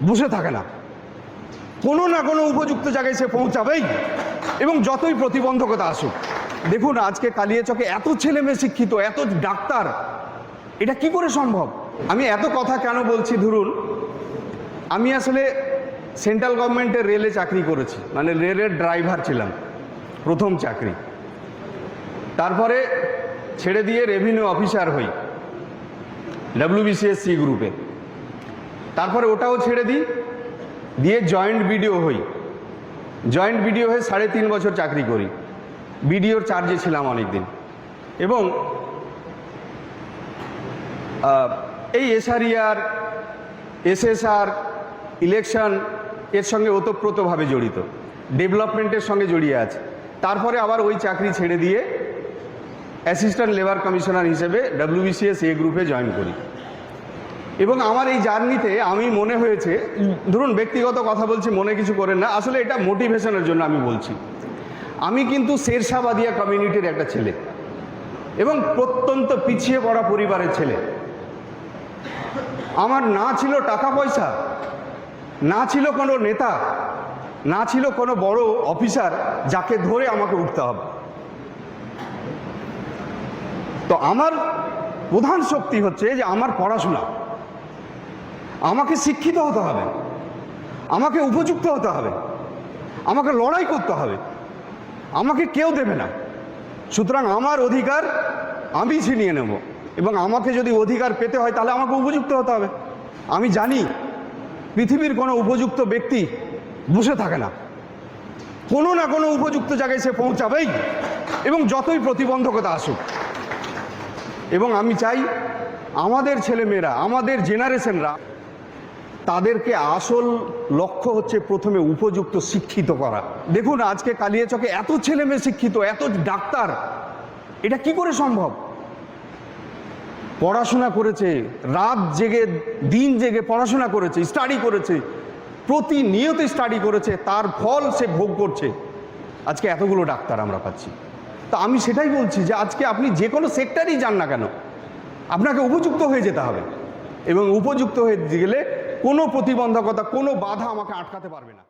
বসে থাকে না, কোনো না কোনো উপযুক্ত জায়গায় সে পৌঁছাবেই, এবং যতই প্রতিবন্ধকতা আসুক। দেখুন আজকে কালিয়াচকে এত ছেলে মেয়ে শিক্ষিত, এত ডাক্তার, এটা কি করে সম্ভব? আমি এত কথা কেন বলছি, ধরুন আমি আসলে সেন্ট্রাল গভর্নমেন্টের রেলে চাকরি করেছি, মানে রেলের ড্রাইভার ছিলাম, প্রথম চাকরি। তারপরে ছেড়ে দিয়ে রেভিনিউ অফিসার হই WBCS গ্রুপে। তারপরে ওটাও ছেড়ে দিই, দিয়ে জয়েন্ট বিডিও হই। জয়েন্ট বিডিও হয়ে 3.5 বছর চাকরি করি, বিডিওর চার্জে ছিলাম অনেকদিন। এবং এই SRER, SSR, ইলেকশন এর সঙ্গে ওতপ্রোতভাবে জড়িত, ডেভেলপমেন্টের সঙ্গে জড়িয়ে আছে। তারপরে আবার ওই চাকরি ছেড়ে দিয়ে অ্যাসিস্ট্যান্ট লেবার কমিশনার হিসেবে WBCS গ্রুপে জয়েন করি। এবং আমার এই জার্নিতে আমি মনে হয়েছে, ধরুন ব্যক্তিগত কথা বলছি, মনে কিছু করেন না, আসলে এটা মোটিভেশনের জন্য আমি বলছি। আমি কিন্তু শেরশাবাদিয়া কমিউনিটির একটা ছেলে এবং প্রত্যন্ত পিছিয়ে পড়া পরিবারের ছেলে। আমার না ছিল টাকা পয়সা, না ছিল কোনো নেতা, না ছিল কোনো বড় অফিসার যাকে ধরে আমাকে উঠতে হবে। তো আমার প্রধান শক্তি হচ্ছে যে আমার পড়াশোনা। আমাকে শিক্ষিত হতে হবে, আমাকে উপযুক্ত হতে হবে, আমাকে লড়াই করতে হবে, আমাকে কেউ দেবে না। সুতরাং আমার অধিকার আমি ছিনিয়ে নেব, এবং আমাকে যদি অধিকার পেতে হয় তাহলে আমাকে উপযুক্ত হতে হবে। আমি জানি পৃথিবীর কোনো উপযুক্ত ব্যক্তি বসে থাকে না, কোনো না কোনো উপযুক্ত জায়গায় সে পৌঁছাবেই, এবং যতই প্রতিবন্ধকতা আসুক। এবং আমি চাই আমাদের ছেলেমেয়েরা, আমাদের জেনারেশনরা, তাদেরকে আসল লক্ষ্য হচ্ছে প্রথমে উপযুক্ত শিক্ষিত করা। দেখুন আজকে কালিয়াচকে এত ছেলে মেয়ে শিক্ষিত, এত ডাক্তার, এটা কি করে সম্ভব? পড়াশোনা করেছে, রাত জেগে দিন জেগে পড়াশোনা করেছে, স্টাডি করেছে, প্রতিনিয়ত স্টাডি করেছে, তার ফল সে ভোগ করছে। আজকে এতগুলো ডাক্তার আমরা পাচ্ছি। তা আমি সেটাই বলছি যে আজকে আপনি যে কোনো সেক্টরেই যান না কেন, আপনাকে উপযুক্ত হয়ে যেতে হবে, এবং উপযুক্ত হয়ে গেলে কোনো প্রতিবন্ধকতা, কোনো বাধা আমাকে আটকাতে পারবে না।